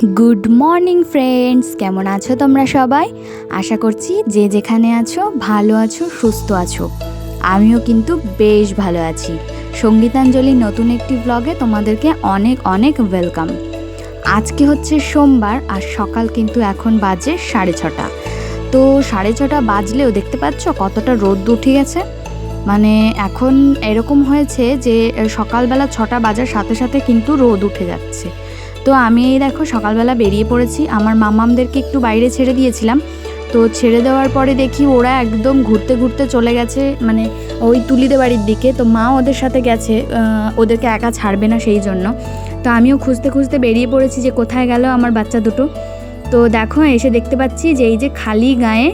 Good morning friends, কেমন আছো তোমরা সবাই? আশা করছি যে যেখানে আছো ভালো আছো, সুস্থ আছো। আমিও কিন্তু বেশ ভালো আছি। সঙ্গীতাঞ্জলির নতুন একটি ব্লগে তোমাদেরকে অনেক অনেক ওয়েলকাম। আজকে হচ্ছে সোমবার আর সকাল কিন্তু এখন বাজে 6:30। তো 6:30 বাজলেও দেখতে পাচ্ছ কতটা রোদ উঠে গেছে। মানে এখন এরকম হয়েছে যে সকালবেলা 6টা বাজার সাথে সাথে কিন্তু রোদ উঠে যাচ্ছে। তো আমি এই দেখো সকালবেলা বেরিয়ে পড়েছি। আমার মামামদেরকে একটু বাইরে ছেড়ে দিয়েছিলাম, তো ছেড়ে দেওয়ার পরে দেখি ওরা একদম ঘুরতে ঘুরতে চলে গেছে মানে ওই তুলিদের বাড়ির দিকে। তো মা ওদের সাথে গেছে, ওদেরকে একা ছাড়বে না সেই জন্য। তো আমিও খুঁজতে খুঁজতে বেরিয়ে পড়েছি যে কোথায় গেল আমার বাচ্চা দুটো। তো দেখো এসে দেখতে পাচ্ছি যে এই যে খালি গায়ে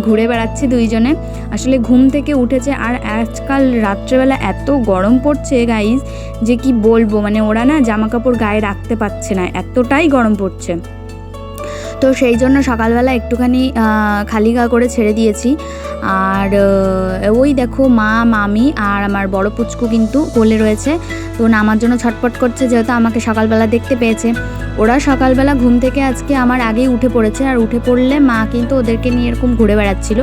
ঘুরে বেড়াচ্ছে দুইজনে। আসলে ঘুম থেকে উঠেছে, আর আজকাল রাত্রেবেলা এত গরম পড়ছে গাইজ যে কি বলবো, মানে ওরা না জামা কাপড় গায়ে রাখতে পারছে না, এতটাই গরম পড়ছে। তো সেই জন্য সকালবেলা একটুখানি খালি গা করে ছেড়ে দিয়েছি। আর ওই দেখো মা মামি আর আমার বড় পুচকু কিন্তু কোলে রয়েছে। তো নামার জন্য ছটপট করছে, যেহেতু আমাকে সকালবেলা দেখতে পেয়েছে। ওরা সকালবেলা ঘুম থেকে আজকে আমার আগেই উঠে পড়েছে, আর উঠে পড়লে মা কিন্তু ওদেরকে নিয়ে এরকম ঘুরে বেড়াচ্ছিল।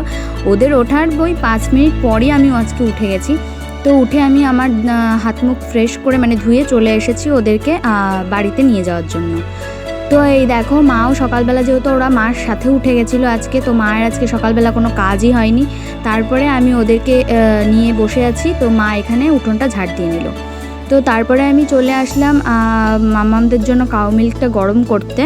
ওদের ওঠার ওই 5 মিনিট পরই আমি আজকে উঠে গেছি। তো উঠে আমি আমার হাত মুখ ফ্রেশ করে মানে ধুয়ে চলে এসেছি ওদেরকে বাড়িতে নিয়ে যাওয়ার জন্য। তো এই দেখো মাও সকালবেলা, যেহেতু ওরা মার সাথে উঠে গেছিলো আজকে, তো মায়ের আজকে সকালবেলা কোনো কাজই হয়নি। তারপরে আমি ওদেরকে নিয়ে বসে আছি। তো মা এখানে উঠোনটা ঝাড় দিয়ে নিল। তো তারপরে আমি চলে আসলাম মামামদের জন্য কাউ মিল্কটা গরম করতে।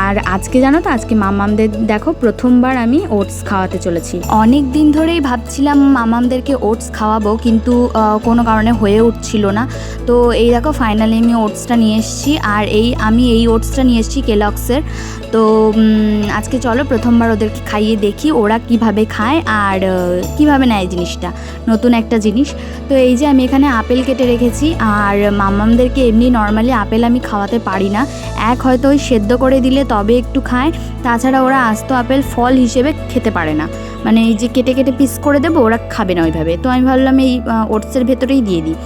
আর আজকে জানো তো, আজকে মামামদের দেখো প্রথমবার আমি ওটস খাওয়াতে চলেছি। অনেক দিন ধরেই ভাবছিলাম মামামদেরকে ওটস খাওয়াবো, কিন্তু কোনো কারণে হয়ে উঠছিল না। তো এই দেখো ফাইনালি আমি ওটসটা নিয়ে এসেছি। আর আমি এই ওটসটা নিয়ে এসেছি কেলগসের। তো আজকে চলো প্রথমবার ওদেরকে খাইয়ে দেখি ওরা কিভাবে খায় আর কিভাবে নেয় জিনিসটা, নতুন একটা জিনিস। তো এই যে আমি এখানে আপেল কেটে রেখেছি। আর মামামদেরকে এমনি নর্মালি আপেল আমি খাওয়াতে পারি না, হয়তো ওই সেদ্ধ করে দিলে তবে একটু খায়, তাছাড়া ওরা আস্ত আপেল ফল হিসেবে খেতে পারে না। মানে এই যে কেটে কেটে পিস করে দেবো, ওরা খাবে না ওইভাবে। তো আমি ভাবলাম এই ওটসের ভেতরেই দিয়ে দিই।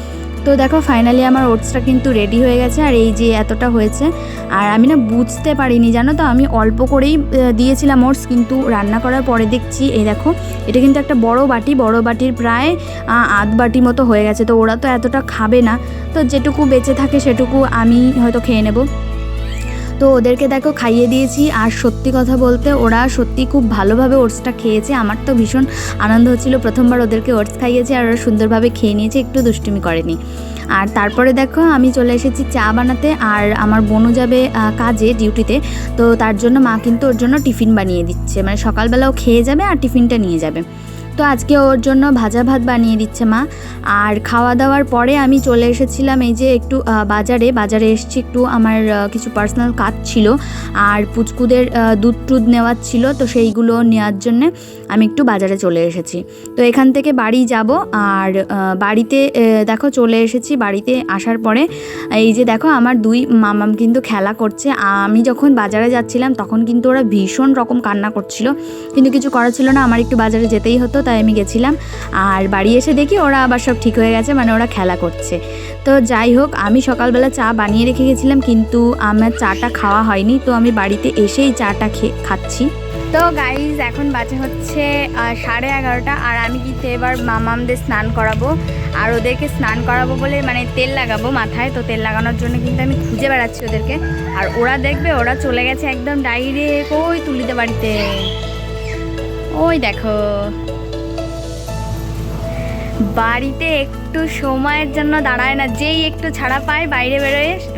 তো দেখো ফাইনালি আমার ওটসটা কিন্তু রেডি হয়ে গেছে। আর এই যে এতটা হয়েছে, আর আমি না বুঝতে পারিনি জানো তো, আমি অল্প করেই দিয়েছিলাম ওটস, কিন্তু রান্না করার পরে দেখছি এই দেখো এটা কিন্তু একটা বড় বাটির প্রায় আধ বাটি মতো হয়ে গেছে। তো ওরা তো এতটা খাবে না, তো যেটুকু বেঁচে থাকে সেটুকু আমি হয়তো খেয়ে নেব। তো ওদেরকে দেখো খাইয়ে দিয়েছি। আর সত্যি কথা বলতে ওরা সত্যি খুব ভালোভাবে ওটসটা খেয়েছে। আমার তো ভীষণ আনন্দ হচ্ছিল, প্রথমবার ওদেরকে ওটস খাইয়েছি আর ওরা সুন্দরভাবে খেয়ে নিয়েছে, একটু দুষ্টুমি করেনি। আর তারপরে দেখো আমি চলে এসেছি চা বানাতে। আর আমার বোনও যাবে কাজে, ডিউটিতে। তো তার জন্য মা কিন্তু ওর জন্য টিফিন বানিয়ে দিচ্ছে, মানে সকালবেলাও খেয়ে যাবে আর টিফিনটা নিয়ে যাবে। তো আজকে ওর জন্য ভাজা ভাত বানিয়ে দিচ্ছে মা। আর খাওয়া দাওয়ার পরে আমি চলে এসেছিলাম এই যে একটু বাজারে এসেছি, একটু আমার কিছু পার্সোনাল কাজ ছিল আর পুচকুদের দুধ টুধ নেওয়ার ছিল। তো সেইগুলো নেওয়ার জন্যে আমি একটু বাজারে চলে এসেছি। তো এখান থেকে বাড়ি যাব। আর বাড়িতে দেখো চলে এসেছি। বাড়িতে আসার পরে এই যে দেখো আমার দুই মামাম কিন্তু খেলা করছে। আমি যখন বাজারে যাচ্ছিলাম তখন কিন্তু ওরা ভীষণ রকম কান্না করছিল, কিন্তু কিছু করার ছিল না, আমার একটু বাজারে যেতেই হতো, তাই আমি গেছিলাম। আর বাড়ি এসে দেখি ওরা আবার সব ঠিক হয়ে গেছে, মানে ওরা খেলা করছে। তো যাই হোক, আমি সকালবেলা চা বানিয়ে রেখে গেছিলাম, কিন্তু আমার চাটা খাওয়া হয়নি। তো আমি বাড়িতে এসেই চাটা খাচ্ছি। তো গাইজ এখন বাজে হচ্ছে 11:30। আর আমি কিন্তু এবার মামামদের স্নান করাবো। আর ওদেরকে স্নান করাবো বলে মানে তেল লাগাবো মাথায়। তো তেল লাগানোর জন্য কিন্তু আমি খুঁজে বেড়াচ্ছি ওদেরকে। আর ওরা দেখবে ওরা চলে গেছে একদম ডাইরেক্ট ওই তুলিতে বাড়িতে। ওই দেখো বাড়িতে একটু সময়ের জন্য দাঁড়ায় না, যেই একটু ছাড়া পায়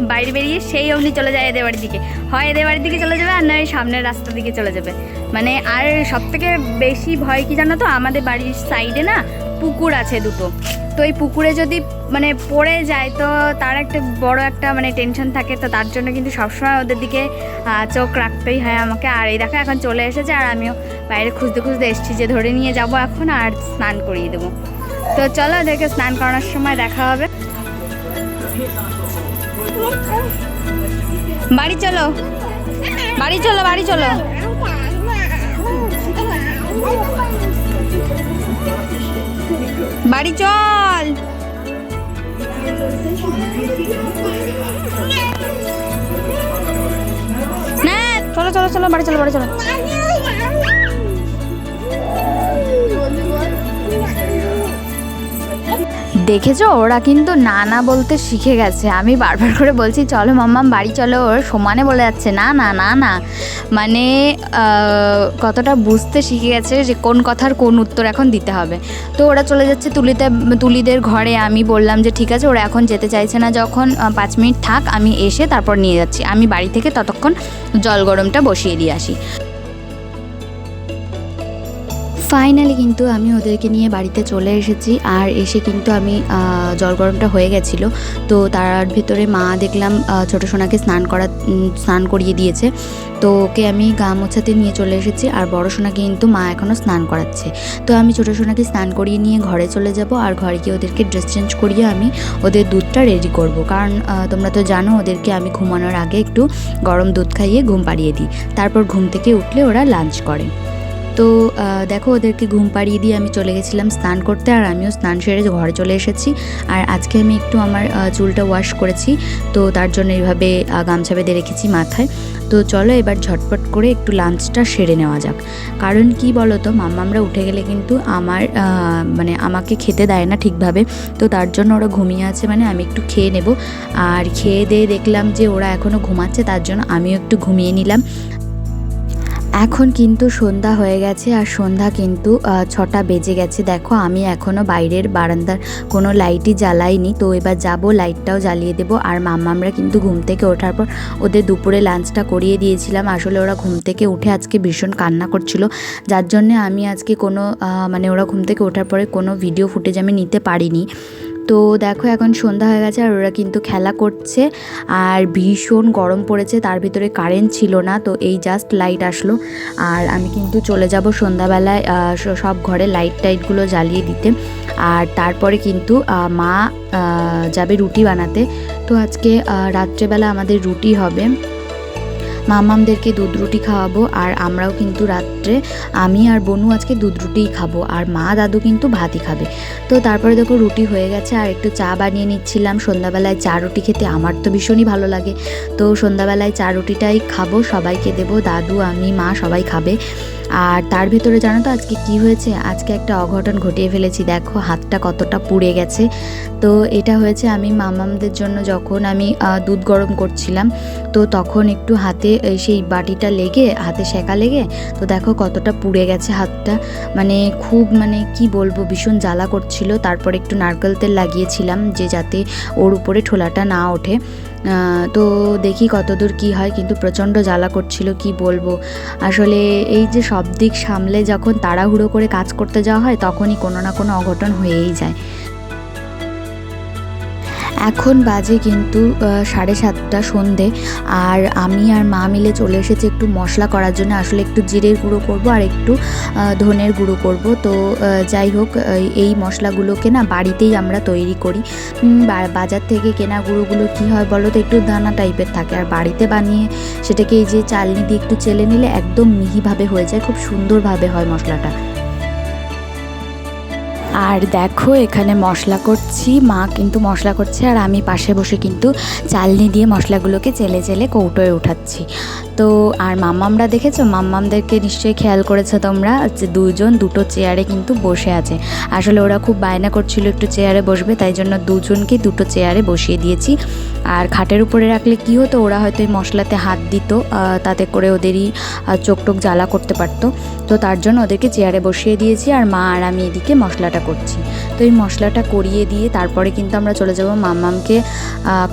বাইরে বেরিয়ে সেই অমনি চলে যায় এদের বাড়ির দিকে। হয় এদের বাড়ির দিকে চলে যাবে, আর নয় সামনের রাস্তার দিকে চলে যাবে। মানে আর সবথেকে বেশি ভয় কি জানো তো, আমাদের বাড়ির সাইডে না পুকুর আছে দুটো। তো এই পুকুরে যদি মানে পড়ে যায় তো তার একটা বড় একটা মানে টেনশন থাকে। তো তার জন্য কিন্তু সবসময় ওদের দিকে চোখ রাখতেই হয় আমাকে। আর এই দেখো এখন চলে এসেছে, আর আমিও বাইরে খুঁজতে খুঁজতে এসেছি যে ধরে নিয়ে যাব এখন আর স্নান করিয়ে দেবো। তো চলো ওদেরকে স্নান করানোর সময় দেখা হবে। বাড়ি চলো বাড়ি চলো বাড়ি চলো। বাড়ি চল। চলো চলো চলো বাড়ি চলো বাড়ি চলো। দেখেছো ওরা কিন্তু না না বলতে শিখে গেছে। আমি বারবার করে বলছি চলো মাম্মাম বাড়ি চলো, ওর সমানে বলে যাচ্ছে না না না না। মানে কতটা বুঝতে শিখে গেছে যে কোন কথার কোন উত্তর এখন দিতে হবে। তো ওরা চলে যাচ্ছে তুলিদের ঘরে। আমি বললাম যে ঠিক আছে, ওরা এখন যেতে চাইছে না যখন 5 মিনিট থাক, আমি এসে তারপর নিয়ে যাচ্ছি। আমি বাড়ি থেকে ততক্ষণ জল গরমটা বসিয়ে দিয়ে আসি। ফাইনালি কিন্তু আমি ওদেরকে নিয়ে বাড়িতে চলে এসেছি। আর এসে কিন্তু আমি জল গরমটা হয়ে গেছিলো, তো তার ভিতরে মা দেখলাম ছোটো সোনাকে স্নান করিয়ে দিয়েছে। তো ওকে আমি গা মোছাতে নিয়ে চলে এসেছি, আর বড় সোনাকে কিন্তু মা এখনও স্নান করাচ্ছে। তো আমি ছোটো সোনাকে স্নান করিয়ে নিয়ে ঘরে চলে যাব, আর ঘরে গিয়ে ওদেরকে ড্রেস চেঞ্জ করিয়ে আমি ওদের দুধটা রেডি করব। কারণ তোমরা তো জানো ওদেরকে আমি ঘুমানোর আগে একটু গরম দুধ খাইয়ে ঘুম পাড়িয়ে দিই, তারপর ঘুম থেকে উঠলে ওরা লাঞ্চ করে। তো দেখো ওদেরকে ঘুম পাড়িয়ে দিয়ে আমি চলে গেছিলাম স্নান করতে, আর আমিও স্নান সেরে ঘরে চলে এসেছি। আর আজকে আমি একটু আমার চুলটা ওয়াশ করেছি, তো তার জন্য এইভাবে গামছা বেঁধে রেখেছি মাথায়। তো চলো এবার ঝটপট করে একটু লাঞ্চটা সেরে নেওয়া যাক। কারণ কি বলো তো, মাম্মামরা উঠে গেলে কিন্তু মানে আমাকে খেতে দেয় না ঠিকভাবে। তো তার জন্য ওরা ঘুমিয়ে আছে, মানে আমি একটু খেয়ে নেব। আর খেয়ে দিয়ে দেখলাম যে ওরা এখনও ঘুমাচ্ছে, তার জন্য আমিও একটু ঘুমিয়ে নিলাম। এখন কিন্তু সন্ধ্যা হয়ে গেছে, আর সন্ধ্যা কিন্তু 6টা বেজে গেছে। দেখো আমি এখনও বাইরের বারান্দার কোনো লাইটই জ্বালাইনি। তো এবার যাব, লাইটটাও জ্বালিয়ে দেবো। আর মাম্মামরা কিন্তু ঘুম থেকে ওঠার পর ওদের দুপুরে লাঞ্চটা করিয়ে দিয়েছিলাম। আসলে ওরা ঘুম থেকে উঠে আজকে ভীষণ কান্না করছিল, যার জন্যে আমি আজকে কোনো মানে ওরা ঘুম থেকে ওঠার পরে কোনো ভিডিও ফুটেজ আমি নিতে পারিনি। তো দেখো এখন সন্ধ্যা হয়ে গেছে, আর ওরা কিন্তু খেলা করছে, আর ভীষণ গরম পড়েছে। তার ভিতরে কারেন্ট ছিল না, তো এই জাস্ট লাইট আসলো। আর আমি কিন্তু চলে যাব সন্ধ্যাবেলায় সব ঘরে লাইটগুলো জ্বালিয়ে দিতে। আর তারপরে কিন্তু মা যাবে রুটি বানাতে। তো আজকে রাত্রেবেলা আমাদের রুটি হবে। মামামদেরকে দুধ রুটি খাওয়াবো, আর আমরাও কিন্তু রাত্রে আমি আর বনু আজকে দুধ রুটিই খাবো, আর মা দাদু কিন্তু ভাতই খাবে। তো তারপরে দেখো রুটি হয়ে গেছে, আর একটু চা বানিয়ে নিচ্ছিলাম। সন্ধ্যাবেলায় চা রুটি খেতে আমার তো ভীষণই ভালো লাগে। তো সন্ধ্যাবেলায় চা রুটিটাই খাবো, সবাইকে দেবো, দাদু আমি মা সবাই খাবে। আর তার ভিতরে জানো তো আজকে কি হয়েছে, আজকে একটা অঘটন ঘটিয়ে ফেলেছি। দেখো হাতটা কতটা পুড়ে গেছে। তো এটা হয়েছে আমি মামামদের জন্য যখন আমি দুধ গরম করছিলাম, তো তখন একটু হাতে সেই বাটিটা লেগে, হাতে সেঁকা লেগে, তো দেখো কতটা পুড়ে গেছে হাতটা। মানে খুব মানে কি বলবো, ভীষণ জ্বালা করছিল। তারপর একটু নারকেল তেল লাগিয়েছিলাম যে যাতে ওর উপরে ঠোলাটা না ওঠে। তো দেখি কতদূর কি হয়, কিন্তু প্রচণ্ড জ্বালা করছিল, কি বলবো। আসলে এই যে সব দিক সামলে যখন তাড়াহুড়ো করে কাজ করতে যাওয়া হয়, তখনই কোনো না কোনো অঘটন হয়েই যায়। এখন বাজে কিন্তু 7:30 সন্ধে, আর আমি আর মা মিলে চলে এসেছি একটু মশলা করার জন্য। আসলে একটু জিরের গুঁড়ো করব, আর একটু ধনের গুঁড়ো করব। তো যাই হোক, এই মশলাগুলোকে না বাড়িতেই আমরা তৈরি করি। বাজার থেকে কেনা গুঁড়োগুলো কী হয় বলো তো, একটু দানা টাইপের থাকে, আর বাড়িতে বানিয়ে সেটাকে এই যে চালনি দিয়ে একটু চেলে নিলে একদম মিহিভাবে হয়ে যায়, খুব সুন্দরভাবে হয় মশলাটা। আর দেখো এখানে মশলা করছি, মা কিন্তু মশলা করছে, আর আমি পাশে বসে কিন্তু চালনি দিয়ে মশলাগুলোকে চেলে চেলে কৌটোয় উঠাচ্ছি। তো আর মাম্মামরা দেখেছো, মাম্মামদেরকে নিশ্চয়ই খেয়াল করেছো তোমরা, যে দুজন দুটো চেয়ারে কিন্তু বসে আছে। আসলে ওরা খুব বায়না করছিল একটু চেয়ারে বসবে, তাই জন্য দুজনকে দুটো চেয়ারে বসিয়ে দিয়েছি। আর খাটের উপরে রাখলে কি হতো, ওরা হয়তো এই মশলাতে হাত দিত, তাতে করে ওদেরই চোখ টোক জ্বালা করতে পারতো। তো তার জন্য ওদেরকে চেয়ারে বসিয়ে দিয়েছি, আর মা আর আমি এদিকে মশলাটা করছি। তো এই মশলাটা করিয়ে দিয়ে তারপরে কিন্তু আমরা চলে যাব মাম্মামকে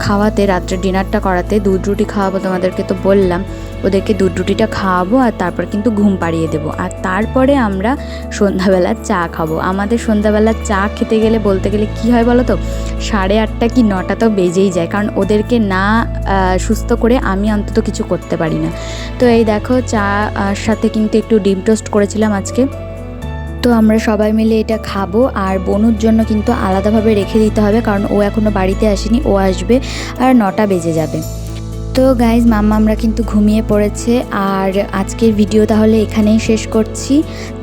খাওয়াতে, রাত্রে ডিনারটা করাতে। দুধ রুটি খাওয়াবো, তোমাদেরকে তো বললাম। ওদেরকে দুধ রুটিটা খাওয়াবো, আর তারপর কিন্তু ঘুম পাড়িয়ে দেবো। আর তারপরে আমরা সন্ধ্যাবেলার চা খাবো। আমাদের সন্ধ্যাবেলার চা খেতে গেলে বলতে গেলে কি হয় বলো তো, 8:30 কি 9টা তো বেজেই যায়, কারণ ওদেরকে না সুস্থ করে আমি অন্তত কিছু করতে পারি না। তো এই দেখো চা সাথে কিন্তু একটু ডিম টোস্ট করেছিলাম আজকে। তো আমরা সবাই মিলে এটা খাবো, আর বনুর জন্য কিন্তু আলাদাভাবে রেখে দিতে হবে, কারণ ও এখনও বাড়িতে আসেনি, ও আসবে আর 9টা বেজে যাবে। তো গাইজ মাম্মামরা কিন্তু ঘুমিয়ে পড়েছে, আর আজকের ভিডিও তাহলে এখানেই শেষ করছি।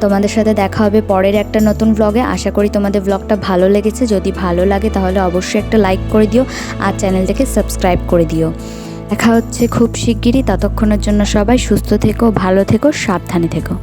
তোমাদের সাথে দেখা হবে পরের একটা নতুন ব্লগে। আশা করি তোমাদের ব্লগটা ভালো লেগেছে। যদি ভালো লাগে তাহলে অবশ্যই একটা লাইক করে দিও, আর চ্যানেলটাকে সাবস্ক্রাইব করে দিও। দেখা হচ্ছে খুব শিগগিরই, ততক্ষণের জন্য সবাই সুস্থ থেকো, ভালো থেকো, সাবধানে থেকো।